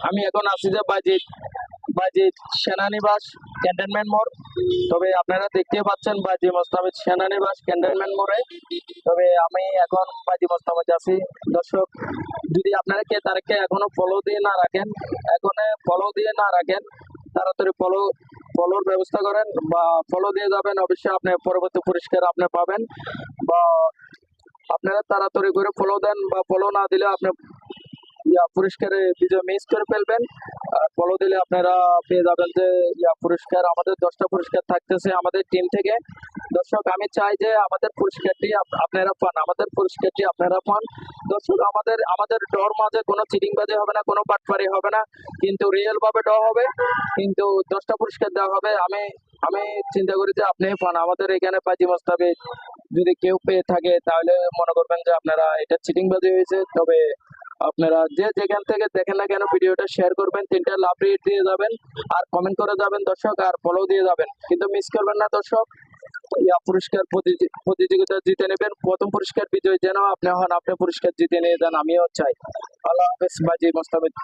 আমি এখন আছি যে বাজিত বাজিত সেনানিবাস ক্যান্টনমেন্ট মোড়। তবে আপনারা দেখতে পাচ্ছেন বাজি মোস্তাফিজ সেনানিবাস ক্যান্টনমেন্ট মোড়ে। তবে আমি এখন বাজি মোস্তাফিজ আছি। দর্শক, যদি আপনারা কে তারকে এখনো ফলো দিয়ে না রাখেন, এখন ফলো দিয়ে না রাখেন, তাড়াতাড়ি ফলোর ব্যবস্থা করেন বা ফলো দিয়ে যাবেন। অবশ্যই আপনি পরবর্তী পুরস্কার আপনি পাবেন। বা আপনারা তাড়াতাড়ি করে ফলো দেন, বা ফলো না দিলে আপনি পুরস্কারে বিজয় মিস করে ফেলবেন। আর ফলো দিলে আপনারা পেয়ে যাবেন যে পুরস্কার। আমাদের 10টা পুরস্কার থাকতেছে আমাদের টিম থেকে। দর্শক, আমি চাই যে আমাদের পুরস্কারটি আপনারা পান, আমাদের পুরস্কারটি আপনারা পান। দর্শক, আমাদের ডর মাঝে কোনো চিটিংবাজি হবে না, কোনো বাটপারি হবে না, কিন্তু রিয়েল ভাবে ডর হবে। কিন্তু 10টা পুরস্কার দেওয়া হবে। আমি আমি চিন্তা করি যে আপনি পান। আমাদের এখানে বাজি মোস্তাফিজ যদি কেউ পেয়ে থাকে তাহলে মনে করবেন যে আপনারা এটা চিটিংবাজি হয়েছে। তবে আপনারা যে যেখান থেকে দেখেন না কেন ভিডিওটা শেয়ার করবেন, 3টা লাভ রেট দিয়ে যাবেন, আর কমেন্ট করে যাবেন দর্শক, আর ফলো দিয়ে যাবেন। কিন্তু মিস করবেন না দর্শক। পুরস্কার প্রতিযোগিতা জিতে নেবেন। প্রথম পুরস্কার বিজয় যেন আপনি হন, আপনি পুরস্কার জিতে নিয়ে যান, আমিও চাই। আল্লাহ হাফেজ বাজি মোস্তাফিজ।